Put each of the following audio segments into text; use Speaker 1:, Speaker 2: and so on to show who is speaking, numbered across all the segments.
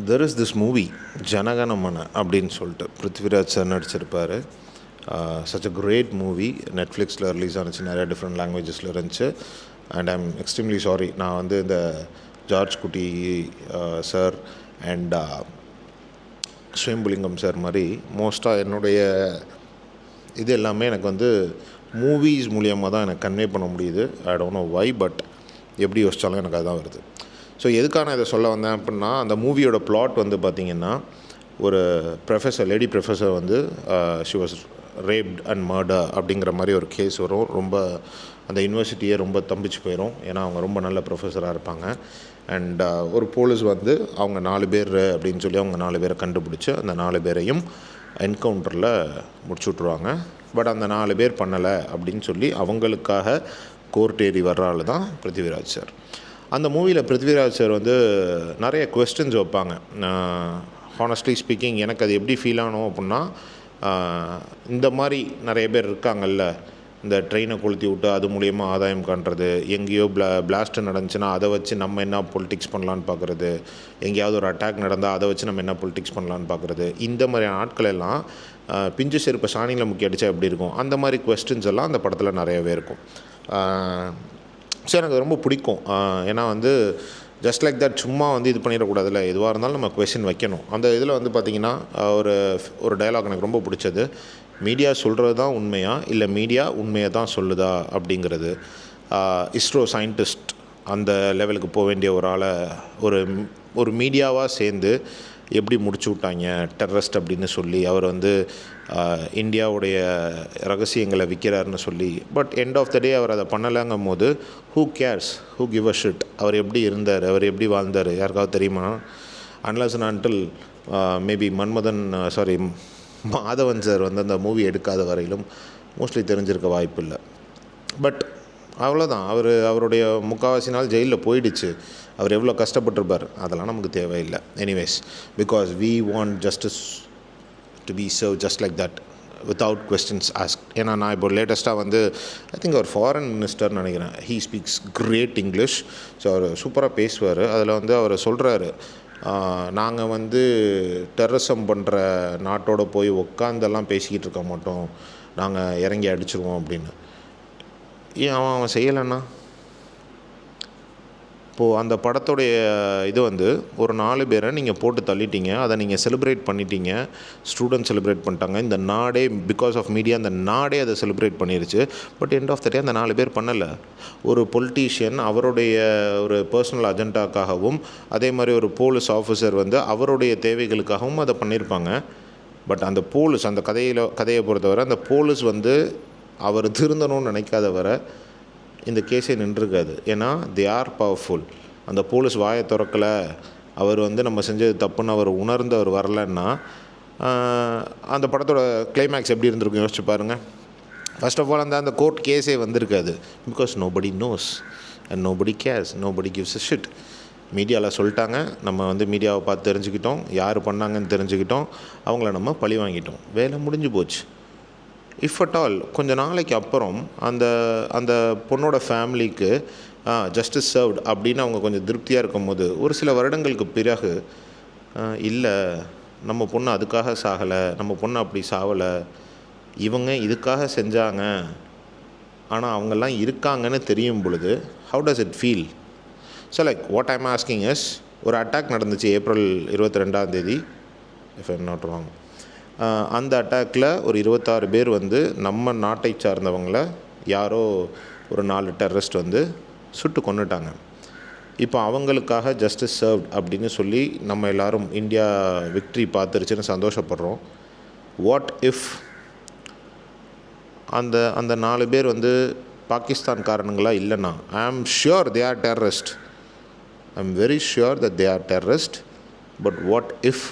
Speaker 1: There is this movie Janaganamana அப்படின்னு சொல்லிட்டு Prithviraj sir நடிச்சிருப்பார். Such a great movie. நெட்ஃப்ளிக்ஸில் ரிலீஸ் ஆனிச்சு, நிறையா டிஃப்ரெண்ட் லாங்குவேஜஸில் இருந்துச்சு. அண்ட் ஐம் எக்ஸ்ட்ரீம்லி சாரி, நான் வந்து இந்த ஜார்ஜ் குட்டி சார் அண்ட் ஸ்வயம்புலிங்கம் சார் மாதிரி மோஸ்ட்டாக என்னுடைய இது எல்லாமே எனக்கு வந்து மூவிஸ் மூலியமாக தான் எனக்கு கன்வே பண்ண முடியுது. I don't know why, but எப்படி யோசித்தாலும் எனக்கு அதுதான் வருது. ஸோ எதுக்கான இதை சொல்ல வந்தேன் அப்படின்னா, அந்த மூவியோட பிளாட் வந்து பார்த்திங்கன்னா, ஒரு லேடி ப்ரொஃபஸர் வந்து she was raped and murder அப்படிங்கிற மாதிரி ஒரு கேஸ் வரும். ரொம்ப அந்த யூனிவர்சிட்டியே ரொம்ப தம்பிச்சு போயிடும், ஏன்னா அவங்க ரொம்ப நல்ல ப்ரொஃபஸராக இருப்பாங்க. அண்ட் ஒரு போலீஸ் வந்து அவங்க 4 பேர் அப்படின்னு சொல்லி அவங்க 4 பேரை கண்டுபிடிச்சி அந்த 4 பேரையும் என்கவுண்டரில் முடிச்சு விட்ருவாங்க. பட் அந்த 4 பேர் பண்ணலை அப்படின்னு சொல்லி அவங்களுக்காக கோர்ட் ஏறி வர்ற ஆள் தான் பிருத்விராஜ் சார். அந்த மூவியில் பிருத்விராஜ் சார் வந்து நிறைய கொஸ்டின்ஸ் வைப்பாங்க. ஹானஸ்ட்லி ஸ்பீக்கிங் எனக்கு அது எப்படி ஃபீல் ஆனோம் அப்படின்னா, இந்த மாதிரி நிறைய பேர் இருக்காங்கல்ல, இந்த ட்ரெயினை கொளுத்தி விட்டு அது மூலயமா ஆதாயம் காண்றது, எங்கேயோ பிளாஸ்ட்டு நடந்துச்சுன்னா அதை வச்சு நம்ம என்ன பொலிட்டிக்ஸ் பண்ணலான்னு பார்க்குறது, எங்கேயாவது ஒரு அட்டாக் நடந்தால் அதை வச்சு நம்ம என்ன பொலிட்டிக்ஸ் பண்ணலான்னு பார்க்குறது, இந்த மாதிரியான ஆட்கள் எல்லாம் பிஞ்சு செருப்பை சாணியில் முக்கி அடித்தா எப்படி இருக்கும், அந்த மாதிரி கொஸ்டின்ஸ் எல்லாம் அந்த படத்தில் நிறையவே இருக்கும். ஸோ எனக்கு ரொம்ப பிடிக்கும். ஏன்னா வந்து ஜஸ்ட் லைக் தட் சும்மா வந்து இது பண்ணிடக்கூடாதுல்ல, எதுவாக இருந்தாலும் நம்ம கொஸ்டின் வைக்கணும். அந்த இதில் வந்து பார்த்திங்கன்னா ஒரு டயலாக் எனக்கு ரொம்ப பிடிச்சது. மீடியா சொல்கிறது தான் உண்மையா, இல்லை மீடியா உண்மையை தான் சொல்லுதா அப்படிங்கிறது. இஸ்ரோ சயின்டிஸ்ட் அந்த லெவலுக்கு போக வேண்டிய ஒரு ஆளை ஒரு மீடியாவாக சேர்ந்து எப்படி முடிச்சு விட்டாங்க டெரரிஸ்ட் அப்படின்னு சொல்லி, அவர் வந்து இந்தியாவுடைய ரகசியங்களை விற்கிறாருன்னு சொல்லி. But end of the day அவர் அதை பண்ணலைங்கும் போது who cares, who give a shit, அவர் எப்படி இருந்தார், அவர் எப்படி வாழ்ந்தார், யாருக்காவது தெரியுமா? Unless and until maybe Madhavan sir வந்து அந்த மூவி எடுக்காத வரையிலும் மோஸ்ட்லி தெரிஞ்சிருக்க வாய்ப்பு இல்லை. பட் அவ்வளோதான், அவருடைய முக்கால்வாசி நாள் ஜெயிலில் போயிடுச்சு. அவர் எவ்வளோ கஷ்டப்பட்டிருப்பார், அதெல்லாம் நமக்கு தேவையில்லை. Anyways, because we want justice to be serve just like that without questions ask. ஏன்னா நான் இப்போ லேட்டஸ்ட்டாக வந்து ஐ திங்க் அவர் ஃபாரின் மினிஸ்டர்னு நினைக்கிறேன். He speaks great English. So அவர் சூப்பராக பேசுவார். அதில் வந்து அவர் சொல்கிறாரு, நாங்கள் வந்து டெரரிசம் பண்ணுற நாட்டோட போய் உட்காந்தெல்லாம் பேசிக்கிட்டு இருக்க மாட்டோம், நாங்கள் இறங்கி அடிச்சிருவோம் அப்படின்னு. ஏன் அவன் செய்யலைன்னா? இப்போது அந்த படத்துடைய இது வந்து ஒரு 4 பேரை நீங்கள் போட்டு தள்ளிட்டீங்க, அதை நீங்கள் செலிப்ரேட் பண்ணிட்டீங்க, ஸ்டூடெண்ட் செலிப்ரேட் பண்ணிட்டாங்க, இந்த நாடே பிகாஸ் ஆஃப் மீடியா அந்த நாடே அதை செலிப்ரேட் பண்ணிருச்சு. பட் எண்ட் ஆஃப் த டே அந்த 4 பேர் பண்ணலை. ஒரு பொலிட்டீஷியன் அவருடைய ஒரு பர்சனல் அஜெண்டாக்காகவும், அதே மாதிரி ஒரு போலீஸ் ஆஃபீஸர் வந்து அவருடைய தேவைகளுக்காகவும் அதை பண்ணியிருப்பாங்க. பட் அந்த போலீஸ் அந்த கதையை பொறுத்தவரை அந்த போலீஸ் வந்து அவர் திருந்தணும்னு நினைக்காத வரை இந்த கேஸே நின்றுருக்காது. ஏன்னா தே ஆர் பவர்ஃபுல். அந்த போலீஸ் வாயை திறக்கலை, அவர் வந்து நம்ம செஞ்சது தப்புன்னு அவர் உணர்ந்து அவர் வரலன்னா அந்த படத்தோட கிளைமேக்ஸ் எப்படி இருந்திருக்கும் யோசிச்சு பாருங்கள். ஃபர்ஸ்ட் ஆஃப் ஆல் அந்த கோர்ட் கேஸே வந்திருக்காது. Because nobody nose and nobody CARES, nobody gives a shit. மீடியாவில் சொல்லிட்டாங்க, நம்ம வந்து மீடியாவை பார்த்து தெரிஞ்சுக்கிட்டோம், யார் பண்ணாங்கன்னு தெரிஞ்சுக்கிட்டோம், அவங்கள நம்ம பழி வாங்கிட்டோம், வேலை முடிஞ்சு போச்சு. இஃப் அட் ஆல் கொஞ்சம் நாளைக்கு அப்புறம் அந்த பொண்ணோட ஃபேமிலிக்கு ஜஸ்டிஸ் சர்வ்ட் அப்படின்னு அவங்க கொஞ்சம் திருப்தியாக இருக்கும் போது, ஒரு சில வருடங்களுக்கு பிறகு இல்லை நம்ம பொண்ணு அதுக்காக சாகலை, நம்ம பொண்ணு அப்படி சாகலை, இவங்க இதுக்காக செஞ்சாங்க, ஆனால் அவங்கெல்லாம் இருக்காங்கன்னு தெரியும் பொழுது how does it feel? So like what I'm asking is, ஒரு அட்டாக் நடந்துச்சு April 22 if I'm not wrong. அந்த அட்டாக்கில் ஒரு 26 பேர் வந்து நம்ம நாட்டை சார்ந்தவங்களை யாரோ ஒரு 4 டெரரிஸ்ட் வந்து சுட்டு கொன்னுட்டாங்க. இப்போ அவங்களுக்காக ஜஸ்டிஸ் சர்வ்ட் அப்படின்னு சொல்லி நம்ம எல்லோரும் இந்தியா விக்ட்ரி பார்த்துருச்சுன்னு சந்தோஷப்படுறோம். வாட் இஃப் அந்த 4 பேர் வந்து பாகிஸ்தான்காரனுங்களா இல்லைன்னா, ஐ ஆம் sure they are terrorist, I am very sure that they are terrorist. But what if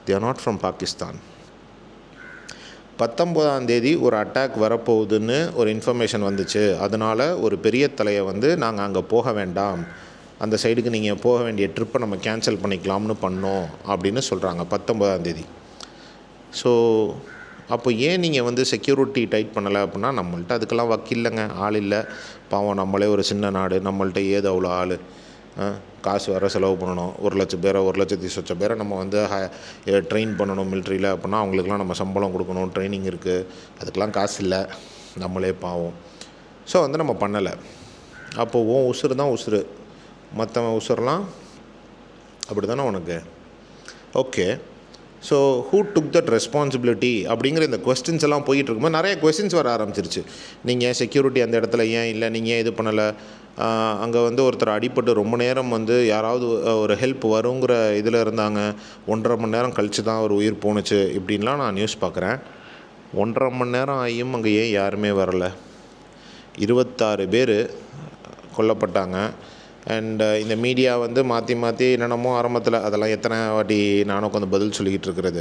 Speaker 1: they are not from Pakistan? 19 ஒரு அட்டாக் வரப்போகுதுன்னு ஒரு இன்ஃபர்மேஷன் வந்துச்சு, அதனால் ஒரு பெரிய தலையை வந்து நாங்கள் அங்கே போக வேண்டாம், அந்த சைடுக்கு நீங்கள் போக வேண்டிய ட்ரிப்பை நம்ம கேன்சல் பண்ணிக்கலாம்னு பண்ணோம் அப்படின்னு சொல்கிறாங்க 19. ஸோ அப்போ ஏன் நீங்கள் வந்து செக்யூரிட்டி டைட் பண்ணலை அப்படின்னா, நம்மள்ட்ட அதுக்கெல்லாம் வக்கில்லைங்க, ஆள் இல்லை, பாவம் நம்மளே ஒரு சின்ன நாடு, நம்மள்ட்ட ஏது அவ்வளோ ஆள், காசு வேறு செலவு பண்ணணும். 1,00,000 பேரை 1,20,000 பேரை நம்ம வந்து ட்ரெயின் பண்ணணும் மிலிட்ரியில் அப்படின்னா அவங்களுக்குலாம் நம்ம சம்பளம் கொடுக்கணும், ட்ரைனிங் இருக்குது, அதுக்கெலாம் காசு இல்லை, நம்மளே பாவம். ஸோ வந்து நம்ம பண்ணலை. அப்போது உன் உசுறு தான் உசுறு, மற்றவன் உசுரெலாம் அப்படி தானே உனக்கு? Okay, so who took that responsibility அப்படிங்கிற இந்த கொஸ்டின்ஸ் எல்லாம் போயிட்டு இருக்கும்போது நிறைய கொஸ்டின்ஸ் வர ஆரம்பிச்சிருச்சு. நீங்கள் செக்யூரிட்டி அந்த இடத்துல ஏன் இல்லை, நீங்கள் ஏன் இது பண்ணலை, அங்கே வந்து ஒருத்தர் அடிபட்டு ரொம்ப நேரம் வந்து யாராவது ஒரு ஹெல்ப் வருங்கிற இதில் இருந்தாங்க, 1.5 மணி நேரம் கழித்து தான் அவர் உயிர் போணுச்சு இப்படின்லாம் நான் நியூஸ் பார்க்குறேன். 1.5 மணி நேரம் ஆகியும் அங்கே ஏன் யாருமே வரலை? 26 பேர் கொல்லப்பட்டாங்க. அண்ட் இந்த மீடியா வந்து மாற்றி மாற்றி என்னென்னமோ ஆரம்பத்தில் அதெல்லாம் எத்தனை வாட்டி நானும் உட்காந்து பதில் சொல்லிக்கிட்டு இருக்கிறது.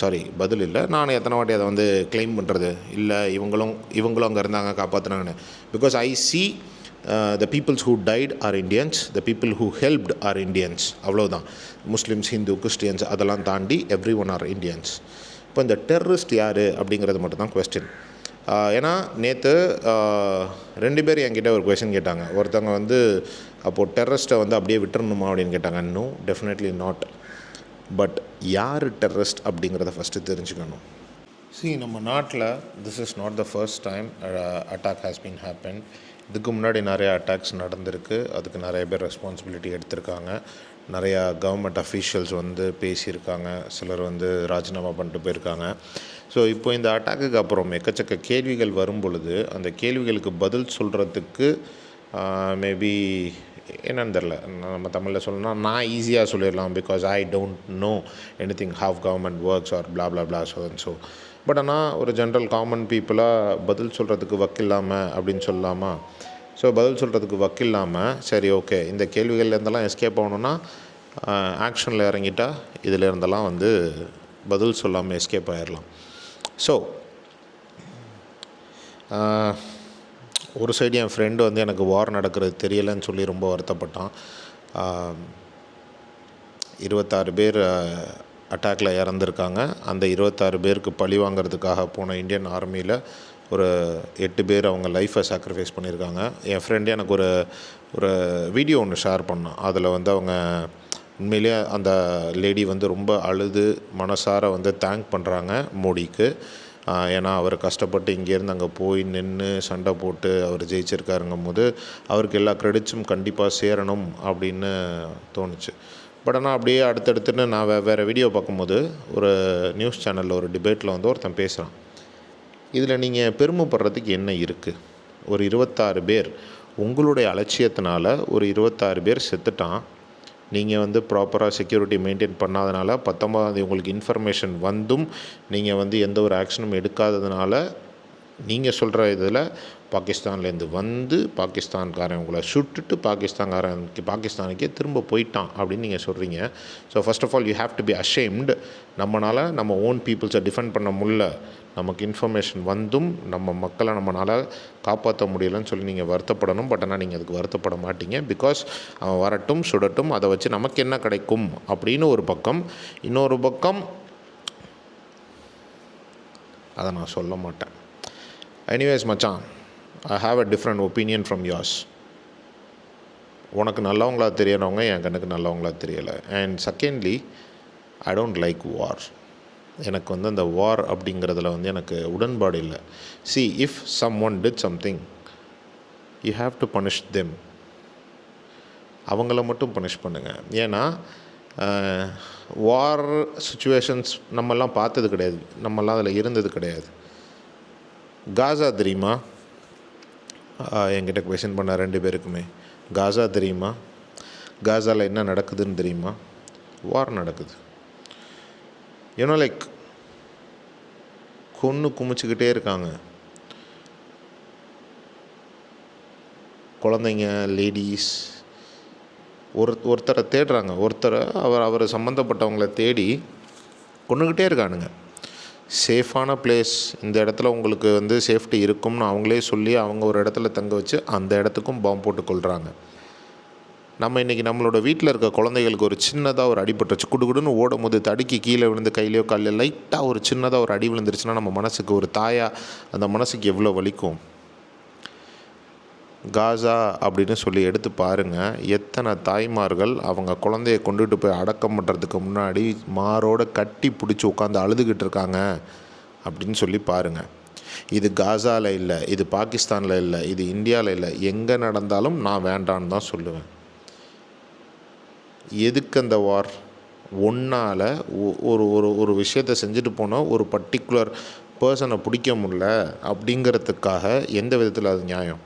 Speaker 1: சாரி, பதில் இல்லை, நானும் எத்தனை வாட்டி அதை வந்து கிளைம் பண்ணுறது, இல்லை இவங்களும் அங்கே இருந்தாங்க காப்பாற்றினாங்கன்னு. Because I see the peoples who died are Indians, the people who helped are Indians, அவ்வளோதான். முஸ்லீம்ஸ், ஹிந்து, கிறிஸ்டியன்ஸ் அதெல்லாம் தாண்டி எவ்ரி ஒன் ஆர் இண்டியன்ஸ். இப்போ இந்த டெரரிஸ்ட் யார் அப்படிங்கிறது மட்டும்தான் கொஸ்டின். ஏன்னா நேற்று 2 பேர் என்கிட்ட ஒரு கொஷின் கேட்டாங்க. ஒருத்தவங்க வந்து அப்போது டெரரிஸ்ட்டை வந்து அப்படியே விட்டுறணுமா அப்படின்னு கேட்டாங்க. No, definitely not. பட் யார் டெரரிஸ்ட் அப்படிங்கிறத ஃபஸ்ட்டு தெரிஞ்சுக்கணும். நம்ம நாட்டில் this is not the first time attack has been happen. இதுக்கு முன்னாடி நிறையா அட்டாக்ஸ் நடந்திருக்கு, அதுக்கு நிறைய பேர் ரெஸ்பான்சிபிலிட்டி எடுத்திருக்காங்க, நிறையா கவர்மெண்ட் அஃபீஷியல்ஸ் வந்து பேசியிருக்காங்க, சிலர் வந்து ராஜினாமா பண்ணிட்டு போயிருக்காங்க. ஸோ இப்போ இந்த அட்டாக்குக்கு அப்புறம் எக்கச்சக்க கேள்விகள் வரும் பொழுது அந்த கேள்விகளுக்கு பதில் சொல்கிறதுக்கு மேபி என்னன்னு தெரில, நம்ம தமிழில் சொல்லணும்னா நான் ஈஸியாக சொல்லிடலாம், because I don't know anything how government works or blah blah blah so and so. But ஆனால் ஒரு ஜென்ரல் காமன் பீப்புளாக பதில் சொல்கிறதுக்கு வக்கில்லாமல் அப்படின்னு சொல்லலாமா? ஸோ பதில் சொல்கிறதுக்கு வக்கில்லாமல் சரி ஓகே, இந்த கேள்விகள்லேருந்தெல்லாம் எஸ்கேப் ஆகணுன்னா ஆக்ஷனில் இறங்கிட்டால் இதில் இருந்தெல்லாம் வந்து பதில் சொல்லாமல் எஸ்கேப் ஆகிடலாம். ஸோ ஒரு சைடு என் ஃப்ரெண்டு வந்து எனக்கு வார் நடக்கிறது தெரியலைன்னு சொல்லி ரொம்ப வருத்தப்பட்டான். 26 பேர் அட்டாக்கில் இறந்துருக்காங்க. அந்த 26 பேருக்கு பழி வாங்கிறதுக்காக போன இந்தியன் ஆர்மியில் ஒரு 8 பேர் அவங்க லைஃப்பை சாக்ரிஃபைஸ் பண்ணியிருக்காங்க. என் ஃப்ரெண்டு எனக்கு ஒரு வீடியோ ஒன்று ஷேர் பண்ணான். அதில் வந்து அவங்க உண்மையிலே அந்த லேடி வந்து ரொம்ப அழுது மனசார வந்து தேங்க் பண்ணுறாங்க மோடிக்கு. ஏன்னா அவர் கஷ்டப்பட்டு இங்கேருந்து அங்கே போய் நின்று சண்டை போட்டு அவர் ஜெயிச்சிருக்காருங்கும் போது அவருக்கு எல்லா கிரெடிட்ஸும் கண்டிப்பாக சேரணும் அப்படின்னு தோணுச்சு. பட் ஆனால் அப்படியே அடுத்தடுத்துன்னு நான் வேறு வீடியோ பார்க்கும்போது ஒரு நியூஸ் சேனலில் ஒரு டிபேட்டில் வந்து ஒருத்தன் பேசுகிறான். இதில் நீங்கள் பெருமைப்படுறதுக்கு என்ன இருக்குது? ஒரு 26 பேர் உங்களுடைய அலட்சியத்தினால ஒரு 26 பேர் செத்துட்டான். நீங்கள் வந்து ப்ராப்பராக செக்யூரிட்டி மெயின்டைன் பண்ணாதனால 19 உங்களுக்கு இன்ஃபர்மேஷன் வந்தும் நீங்கள் வந்து எந்த ஒரு ஆக்ஷனும் எடுக்காததுனால நீங்கள் சொல்கிற இதில் பாகிஸ்தான்லேருந்து வந்து பாகிஸ்தான்காரன் உங்களை சுட்டுட்டு பாகிஸ்தானுக்கே திரும்ப போயிட்டான் அப்படின்னு நீங்கள் சொல்கிறீங்க. So first of all you have to be ashamed. நம்மளால் நம்ம ஓன் பீப்புள்ஸை டிஃபெண்ட் பண்ண முடியல, நமக்கு இன்ஃபர்மேஷன் வந்தும் நம்ம மக்களை நம்மளால் காப்பாற்ற முடியலைன்னு சொல்லி நீங்கள் வருத்தப்படணும். பட் ஆனால் நீங்கள் அதுக்கு வருத்தப்பட மாட்டீங்க. பிகாஸ் அவன் வரட்டும் சுடட்டும், அதை வச்சு நமக்கு என்ன கிடைக்கும் அப்படின்னு ஒரு பக்கம். இன்னொரு பக்கம் அதை நான் சொல்ல மாட்டேன். எனிவேஸ் மச்சான், I have a different opinion from yours. உனக்கு நல்லவங்களா தெரியறவங்க என் கண்ணுக்கு நல்லவங்களா தெரியலை. And secondly, I don't like war. எனக்கு வந்து அந்த வார் அப்படிங்கிறதுல வந்து எனக்கு உடன்பாடு இல்லை. if someone did something, you have to punish them. அவங்கள மட்டும் பனிஷ் பண்ணுங்கள். ஏன்னா வார் சுச்சுவேஷன்ஸ் நம்மெல்லாம் பார்த்தது கிடையாது, நம்மெல்லாம் அதில் இருந்தது கிடையாது. காசா தெரியுமா? என்கிட்ட கொஷின் பண்ண 2 பேருக்குமே காசா தெரியுமா? காசாவில் என்ன நடக்குதுன்னு தெரியுமா? வார் நடக்குது. லைக் கொன்று குமிச்சிக்கிட்டே இருக்காங்க. குழந்தைங்க, லேடிஸ், ஒருத்தரை தேடுறாங்க. அவர் சம்மந்தப்பட்டவங்கள தேடி கொன்றுக்கிட்டே இருக்கானுங்க. சேஃபான பிளேஸ், இந்த இடத்துல உங்களுக்கு வந்து சேஃப்டி இருக்கும்னு அவங்களே சொல்லி அவங்க ஒரு இடத்துல தங்க வச்சு அந்த இடத்துக்கும் பாம்பு போட்டு கொள்கிறாங்க. நம்ம இன்றைக்கி நம்மளோட வீட்டில் இருக்க குழந்தைகளுக்கு ஒரு சின்னதாக ஒரு அடிபட்டுருச்சு, குடுன்னு ஓடும் போது தடுக்கி கீழே விழுந்து கையிலையோ காலையில் லைட்டாக ஒரு சின்னதாக ஒரு அடி விழுந்துருச்சுன்னா நம்ம மனசுக்கு ஒரு தாயாக அந்த மனசுக்கு எவ்வளோ வலிக்கும். காசா அப்படின்னு சொல்லி எடுத்து பாருங்கள். எத்தனை தாய்மார்கள் அவங்க குழந்தைய கொண்டுட்டு போய் அடக்கம் பண்ணுறதுக்கு முன்னாடி மாரோட கட்டி பிடிச்சி உட்காந்து அழுதுகிட்டு இருக்காங்க அப்படின்னு சொல்லி பாருங்கள். இது காசாவில் இல்லை, இது பாகிஸ்தானில் இல்லை, இது இந்தியாவில் இல்லை, எங்கே நடந்தாலும் நான் வேண்டான்னு தான் சொல்லுவேன். எதுக்கு அந்த வார்? ஒன்றால் ஒரு ஒரு ஒரு விஷயத்தை செஞ்சுட்டு போனால் ஒரு பர்டிகுலர் பர்சனை பிடிக்க முடியல அப்படிங்கிறதுக்காக எந்த விதத்தில் அது நியாயம்?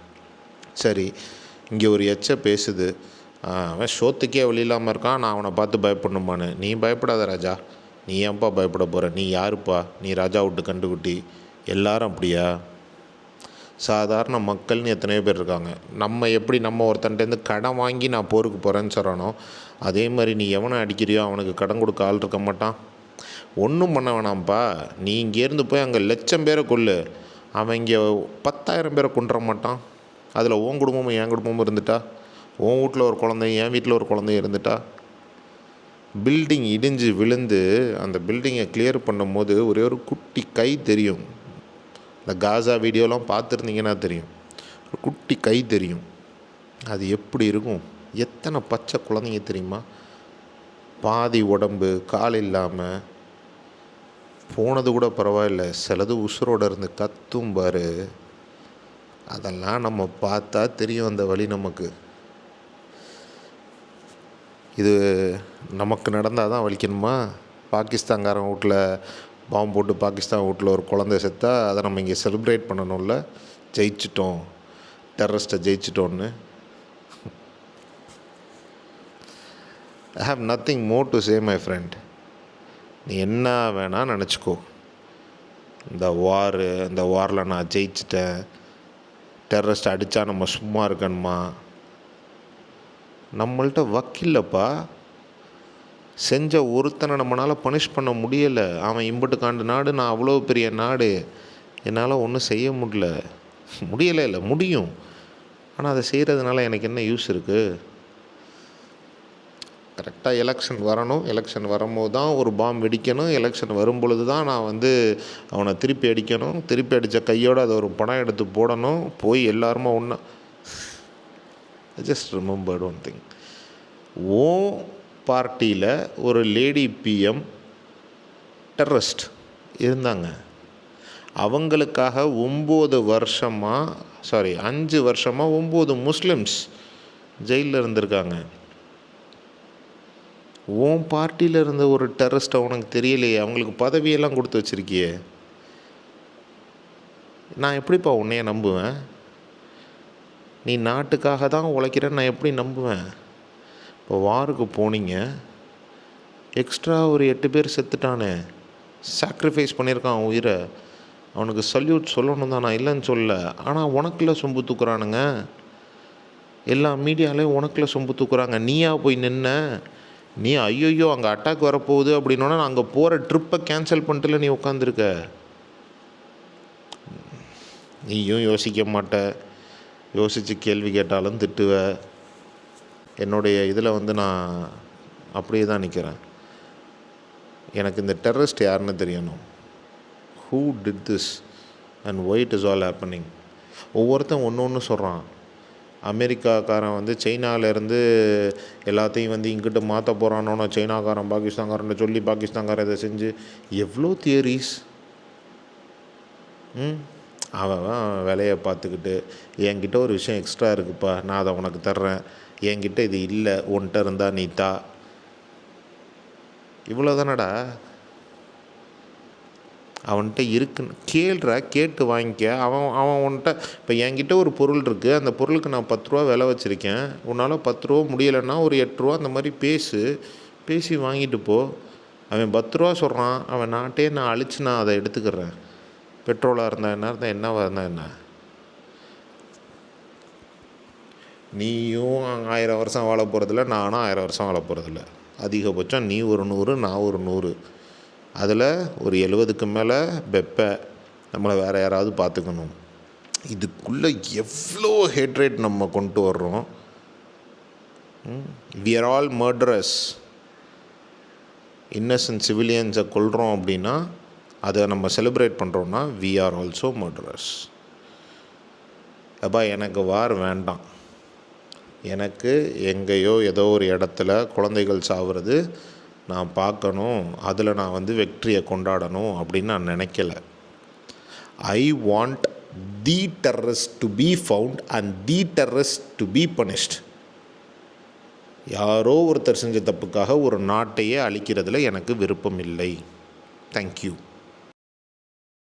Speaker 1: சரி, இங்கே ஒரு பேசுது, அவன் சோத்துக்கே வழி இல்லாமல் இருக்கான், நான் அவனை பார்த்து பயப்படணுமான்னு. நீ பயப்படாத ராஜா, நீ ஏன்ப்பா பயப்பட போகிற? நீ யாருப்பா? நீ ராஜா விட்டு கண்டுக்குட்டி? எல்லாரும் அப்படியா? சாதாரண மக்கள்னு எத்தனையோ பேர் இருக்காங்க. நம்ம எப்படி நம்ம ஒருத்தன்ட்டேருந்து கடன் வாங்கி நான் போருக்கு போகிறேன்னு சொல்கிறானோ, அதே மாதிரி நீ எவனை அடிக்கிறியோ அவனுக்கு கடன் கொடுக்க ஆள் இருக்க மாட்டான். ஒன்றும் பண்ண வேணாம்ப்பா, நீ இங்கேருந்து போய் அங்கே 1,00,000 பேரை கொல்லு, அவன் இங்கே 10,000 பேரை கொண்டுற மாட்டான். அதில் உன் குடும்பமும் என் குடும்பமும் இருந்துட்டா, உன் வீட்டில் ஒரு குழந்தையும் என் வீட்டில் ஒரு குழந்தையும் இருந்துட்டா. பில்டிங் இடிஞ்சு விழுந்து அந்த பில்டிங்கை கிளியர் பண்ணும்போது ஒரே ஒரு குட்டி கை தெரியும். இந்த காசா வீடியோலாம் பார்த்துருந்தீங்கன்னா தெரியும், ஒரு குட்டி கை தெரியும். அது எப்படி இருக்கும்? எத்தனை பச்சை குழந்தைங்க தெரியுமா? பாதி உடம்பு கால் இல்லாமல் போனது கூட பரவாயில்ல, சிலது உசுரோடு இருந்து கத்தும் பாரு. அதெல்லாம் நம்ம பார்த்தா தெரியும் அந்த வழி நமக்கு. இது நமக்கு நடந்தால் தான் வலிக்கணுமா? பாகிஸ்தான்காரன் வீட்டில் பாம்பு போட்டு பாகிஸ்தான் வீட்டில் ஒரு குழந்தை செத்தா அதை நம்ம இங்கே செலிப்ரேட் பண்ணணும்ல, ஜெயிச்சிட்டோம், டெரரிஸ்ட்டை ஜெயிச்சிட்டோன்னு. I have nothing more to say my friend. நீ என்ன வேணால் நினச்சிக்கோ, இந்த வாரில் நான் ஜெயிச்சிட்டேன், டெரரிஸ்ட் அடித்தா நம்ம சும்மா இருக்கணுமா? நம்மள்ட்ட வக்கில்லப்பா. செஞ்ச ஒருத்தனை நம்மளால் பனிஷ் பண்ண முடியலை. அவன் இம்புட்டு காண்டு நாடு, நான் அவ்வளோ பெரிய நாடு, என்னால் ஒன்றும் செய்ய முடியலை. இல்லை, முடியும். ஆனால் அதை செய்கிறதுனால எனக்கு என்ன யூஸ் இருக்குது? கரெக்டாக எலெக்ஷன் வரணும், எலெக்ஷன் வரும்போது தான் ஒரு பாம்பு வெடிக்கணும், எலெக்ஷன் வரும்பொழுது தான் நான் அவனை திருப்பி அடிக்கணும், திருப்பி அடித்த கையோடு அதை ஒரு படம் எடுத்து போடணும், போய் எல்லாருமா ஒன்றா. Just remembered one thing. Oh பார்ட்டியில் ஒரு லேடி பிஎம் டெரரிஸ்ட் இருந்தாங்க. அவங்களுக்காக 5 வருஷமாக 9 முஸ்லிம்ஸ் ஜெயிலில் இருந்திருக்காங்க. உன் பார்ட்டியில் இருந்த ஒரு டெரரிஸ்ட் உனக்கு தெரியலையே, அவங்களுக்கு பதவியெல்லாம் கொடுத்து வச்சுருக்கியே. நான் எப்படிப்பா உன்னைய நம்புவேன்? நீ நாட்டுக்காக தான் உழைக்கிறேன்னு நான் எப்படி நம்புவேன்? இப்போ வாருக்கு போனீங்க, எக்ஸ்ட்ரா ஒரு 8 பேர் செத்துட்டானே, சாக்ரிஃபைஸ் பண்ணியிருக்கான் உயிரை, அவனுக்கு சல்யூட் சொல்லணும் தான், நான் இல்லைன்னு சொல்ல. ஆனால் உனக்குள்ள சொம்பு தூக்குறானுங்க, எல்லா மீடியாலையும் உனக்குள்ள சொம்பு தூக்குறாங்க. நீயா போய் நின்ன? நீ ஐயோ அங்கே அட்டாக் வரப்போகுது அப்படின்னோன்னா நான் அங்கே போகிற ட்ரிப்பை கேன்சல் பண்ணிட்டுல நீ உட்காந்துருக்க. நீயும் யோசிக்க மாட்ட, யோசித்து கேள்வி கேட்டாலும் திட்டுவ. என்னுடைய இதில் நான் அப்படியே தான் நிற்கிறேன். எனக்கு இந்த டெரரிஸ்ட் யாருன்னு தெரியணும். Who did this and why it is all happening? ஒவ்வொருத்தன் ஒன்று சொல்கிறான். அமெரிக்காக்காரன் சைனாவிலேருந்து எல்லாத்தையும் இங்கிட்ட மாற்ற போகிறானோன்னு சைனாக்காரன் பாகிஸ்தான்காரன் சொல்லி பாகிஸ்தான்காரன் இதை செஞ்சு எவ்வளோ தியரிஸ். அவன் வேலையை பார்த்துக்கிட்டு என்கிட்ட ஒரு விஷயம் எக்ஸ்ட்ரா இருக்குப்பா, நான் அதை உனக்கு தர்றேன், என்கிட்ட இது இல்லை, உன்கிட்ட இருந்தால் நீ தா. இவ்வளோ தானடா. அவன்கிட்ட இருக்குன்னு கேட்டு வாங்கிக்க. அவன் உன்கிட்ட இப்போ என்கிட்ட ஒரு பொருள் இருக்குது, அந்த பொருளுக்கு நான் 10 ரூபா விலை வச்சுருக்கேன், உன்னால் 10 ரூபா முடியலைன்னா ஒரு 8 ரூபா அந்த மாதிரி பேசி வாங்கிட்டு போ. அவன் 10 ரூபா சொல்கிறான், அவன் நாட்டே நான் அழித்து நான் அதை எடுத்துக்கிறேன். பெட்ரோலாக இருந்தால் என்னவாக இருந்தால் என்ன? நீயும் 1000 வருஷம் வாழ போகிறதில்ல, நானும் 1000 வருஷம் வாழ போகிறதில்ல. அதிகபட்சம் நீ ஒரு 100, நான் ஒரு 100, அதில் ஒரு 70க்கு மேலே நம்மளை வேறு யாராவது பார்த்துக்கணும். இதுக்குள்ளே எவ்வளோ ஹேட்ரேட் நம்ம கொண்டு வர்றோம். We are all murderers. Innocent சிவிலியன்ஸை கொல்கிறோம் அப்படின்னா அதை நம்ம செலிப்ரேட் பண்ணுறோன்னா வி ஆர் ஆல்சோ மர்டரஸ். அப்பா எனக்கு வார் வேண்டாம், எனக்கு எங்கேயோ ஏதோ ஒரு இடத்துல குழந்தைகள் சாவுறது நான் பார்க்கணும், அதில் நான் வந்து வெற்றியை கொண்டாடணும் அப்படின்னு நான் நினைக்கல. I want the terrorist to be found and the terrorist to be punished. யாரோ ஒருத்தர் செஞ்ச தப்புக்காக ஒரு நாட்டையே அழிக்கிறதுல எனக்கு விருப்பம் இல்லை. தேங்க்யூ.